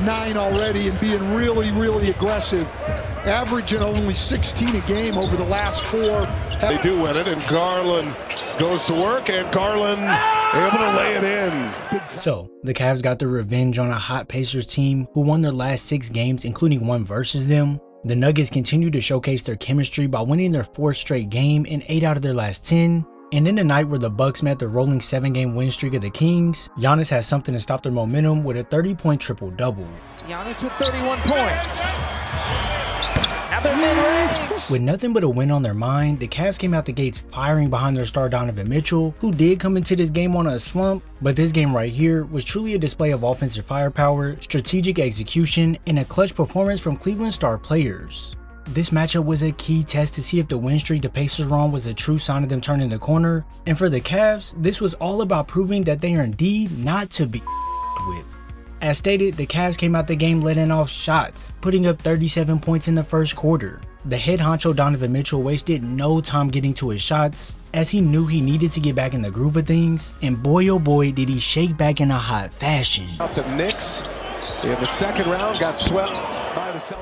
9 already and being really, really aggressive, averaging only 16 a game over the last 4. They do win it, and Garland goes to work, and Garland able to lay it in. So, the Cavs got their revenge on a hot Pacers team who won their last 6 games, including one versus them. The Nuggets continue to showcase their chemistry by winning their 4th straight game and 8 out of their last 10. And in the night where the Bucks met the rolling 7-game win streak of the Kings, Giannis has something to stop their momentum with a 30-point triple-double. Giannis with 31 points. Another mid-range. With nothing but a win on their mind, the Cavs came out the gates firing behind their star Donovan Mitchell, who did come into this game on a slump, but this game right here was truly a display of offensive firepower, strategic execution, and a clutch performance from Cleveland star players. This matchup was a key test to see if the win streak the Pacers were on was a true sign of them turning the corner, and for the Cavs, this was all about proving that they are indeed not to be with. As stated, the Cavs came out the game letting off shots, putting up 37 points in the first quarter. The head honcho Donovan Mitchell wasted no time getting to his shots, as he knew he needed to get back in the groove of things, and boy oh boy did he shake back in a hot fashion. The Knicks in the second round got swept.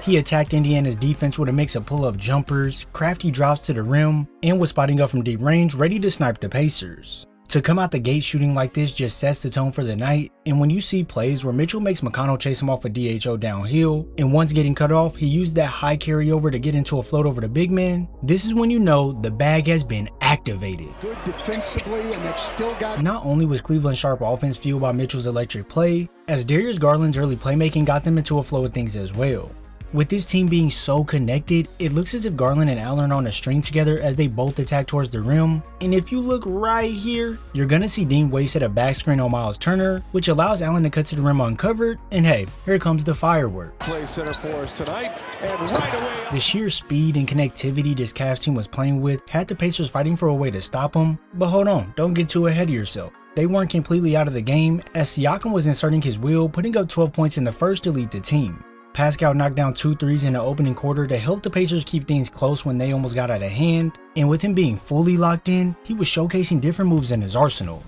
He attacked Indiana's defense with a mix of pull-up jumpers, crafty drops to the rim, and was spotting up from deep range ready to snipe the Pacers. To come out the gate shooting like this just sets the tone for the night, and when you see plays where Mitchell makes McConnell chase him off a DHO downhill, and once getting cut off, he used that high carryover to get into a float over the big man, this is when you know the bag has been activated. Good defensively, and they've still got... Not only was Cleveland's sharp offense fueled by Mitchell's electric play, as Darius Garland's early playmaking got them into a flow of things as well. With this team being so connected, it looks as if Garland and Allen are on a string together as they both attack towards the rim, and if you look right here, you're gonna see Dean Wade set a back screen on Miles Turner, which allows Allen to cut to the rim uncovered, and hey, here comes the fireworks. Play center for us tonight, and right away. The sheer speed and connectivity this Cavs team was playing with had the Pacers fighting for a way to stop them, but hold on, don't get too ahead of yourself. They weren't completely out of the game, as Siakam was inserting his will, putting up 12 points in the first to lead the team. Pascal knocked down 2 threes in the opening quarter to help the Pacers keep things close when they almost got out of hand, and with him being fully locked in, he was showcasing different moves in his arsenal.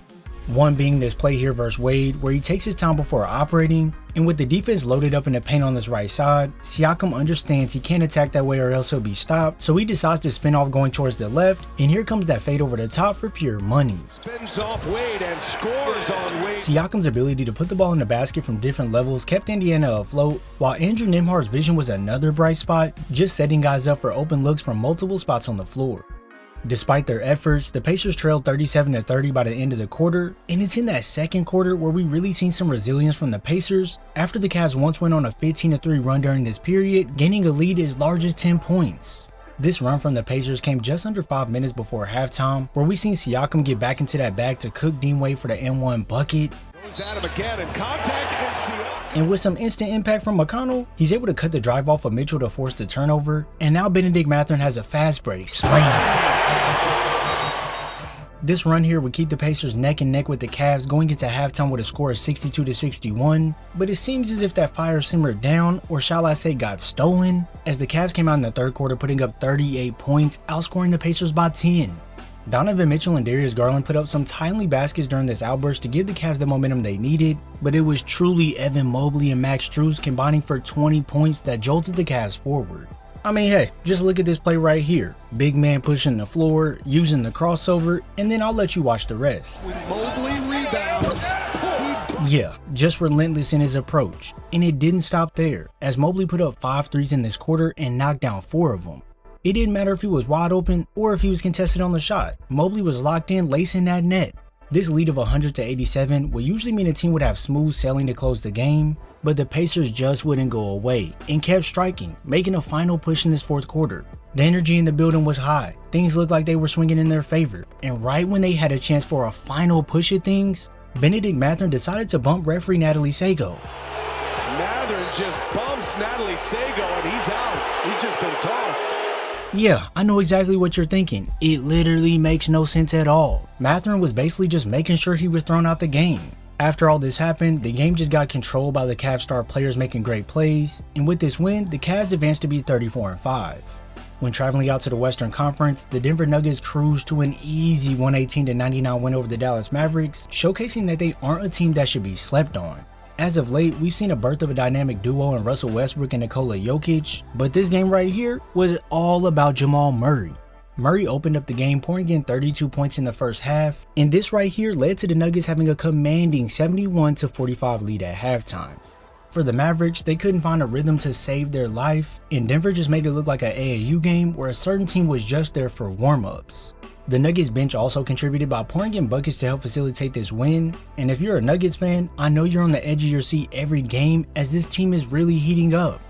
One being this play here versus Wade, where he takes his time before operating, and with the defense loaded up in the paint on this right side, Siakam understands he can't attack that way or else he'll be stopped, so he decides to spin off going towards the left, and here comes that fade over the top for pure money. Spins off Wade and scores on Wade. Siakam's ability to put the ball in the basket from different levels kept Indiana afloat, while Andrew Nembhard's vision was another bright spot, just setting guys up for open looks from multiple spots on the floor. Despite their efforts, the Pacers trailed 37-30 by the end of the quarter, and it's in that second quarter where we really seen some resilience from the Pacers after the Cavs once went on a 15-3 run during this period, gaining a lead as large as 10 points. This run from the Pacers came just under 5 minutes before halftime, where we seen Siakam get back into that bag to cook Dean Wade for the N1 bucket. Goes at him again in contact against Siakam. And with some instant impact from McConnell, he's able to cut the drive off of Mitchell to force the turnover, and now Bennedict Mathurin has a fast break. Slam! This run here would keep the Pacers neck and neck with the Cavs going into halftime with a score of 62-61, but it seems as if that fire simmered down, or shall I say got stolen, as the Cavs came out in the third quarter putting up 38 points, outscoring the Pacers by 10. Donovan Mitchell and Darius Garland put up some timely baskets during this outburst to give the Cavs the momentum they needed, but it was truly Evan Mobley and Max Strus combining for 20 points that jolted the Cavs forward. I mean, hey, just look at this play right here. Big man pushing the floor, using the crossover, and then I'll let you watch the rest. With Mobley rebounds, Yeah, just relentless in his approach. And it didn't stop there, as Mobley put up 5 threes in this quarter and knocked down 4 of them. It didn't matter if he was wide open or if he was contested on the shot. Mobley was locked in, lacing that net. This lead of 100-87 would usually mean a team would have smooth sailing to close the game, but the Pacers just wouldn't go away and kept striking, making a final push in this fourth quarter. The energy in the building was high, things looked like they were swinging in their favor, and right when they had a chance for a final push at things, Bennedict Mathurin decided to bump referee Natalie Sago. Mathurin just bumps Natalie Sago and he's out. He's just been tossed. Yeah, I know exactly what you're thinking. It literally makes no sense at all. Mathurin was basically just making sure he was thrown out the game. After all this happened, the game just got controlled by the Cavs star players making great plays, and with this win, the Cavs advanced to be 34-5. When traveling out to the Western Conference, the Denver Nuggets cruised to an easy 118-99 win over the Dallas Mavericks, showcasing that they aren't a team that should be slept on. As of late, we've seen a birth of a dynamic duo in Russell Westbrook and Nikola Jokic, but this game right here was all about Jamal Murray. Murray opened up the game pouring in 32 points in the first half, and this right here led to the Nuggets having a commanding 71-45 lead at halftime. For the Mavericks, they couldn't find a rhythm to save their life, and Denver just made it look like an AAU game where a certain team was just there for warm-ups. The Nuggets bench also contributed by pouring in buckets to help facilitate this win, and if you're a Nuggets fan, I know you're on the edge of your seat every game as this team is really heating up.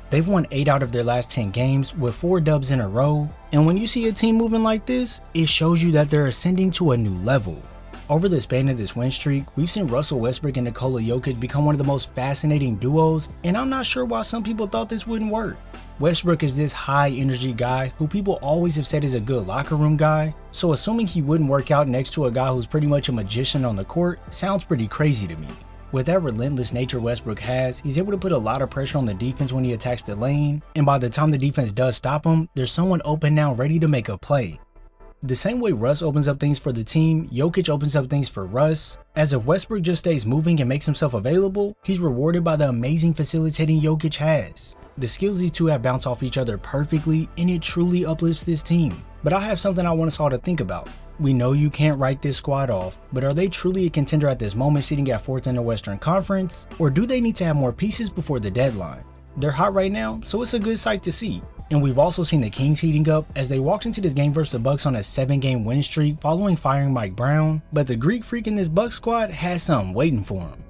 They've won 8 out of their last 10 games with 4 dubs in a row, and when you see a team moving like this, it shows you that they're ascending to a new level. Over the span of this win streak, we've seen Russell Westbrook and Nikola Jokic become one of the most fascinating duos, and I'm not sure why some people thought this wouldn't work. Westbrook is this high energy guy who people always have said is a good locker room guy, so assuming he wouldn't work out next to a guy who's pretty much a magician on the court sounds pretty crazy to me. With that relentless nature Westbrook has, he's able to put a lot of pressure on the defense when he attacks the lane, and by the time the defense does stop him, there's someone open now ready to make a play. The same way Russ opens up things for the team, Jokic opens up things for Russ. As if Westbrook just stays moving and makes himself available, he's rewarded by the amazing facilitating Jokic has. The skills these two have bounce off each other perfectly, and it truly uplifts this team. But I have something I want us all to think about. We know you can't write this squad off, but are they truly a contender at this moment sitting at 4th in the Western Conference? Or do they need to have more pieces before the deadline? They're hot right now, so it's a good sight to see. And we've also seen the Kings heating up as they walked into this game versus the Bucks on a 7-game win streak following firing Mike Brown, but the Greek freak in this Bucks squad has something waiting for him.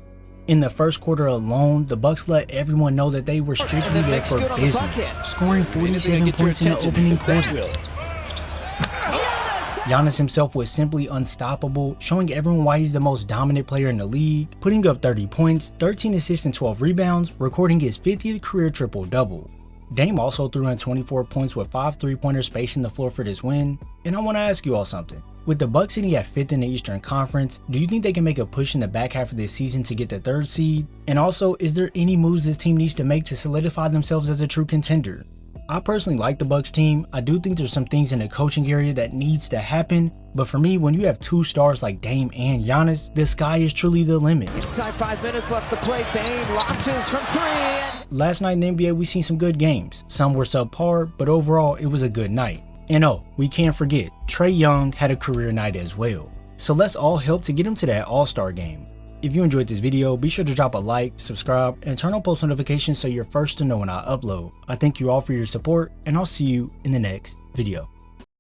In the first quarter alone, the Bucks let everyone know that they were strictly there for business, scoring 47 points in the opening quarter. Giannis himself was simply unstoppable, showing everyone why he's the most dominant player in the league, putting up 30 points, 13 assists and 12 rebounds, recording his 50th career triple-double. Dame also threw in 24 points with 5 3-pointers spacing the floor for this win, and I want to ask you all something. With the Bucks sitting at 5th in the Eastern Conference, do you think they can make a push in the back half of this season to get the 3rd seed? And also, is there any moves this team needs to make to solidify themselves as a true contender? I personally like the Bucks team. I do think there's some things in the coaching area that needs to happen, but for me, when you have 2 stars like Dame and Giannis, the sky is truly the limit. Inside 5 minutes left to play. Dame launches from 3. Last night in the NBA, we seen some good games. Some were subpar, but overall, it was a good night. And oh, we can't forget, Trae Young had a career night as well. So let's all help to get him to that All-Star game. If you enjoyed this video, be sure to drop a like, subscribe, and turn on post notifications so you're first to know when I upload. I thank you all for your support, and I'll see you in the next video.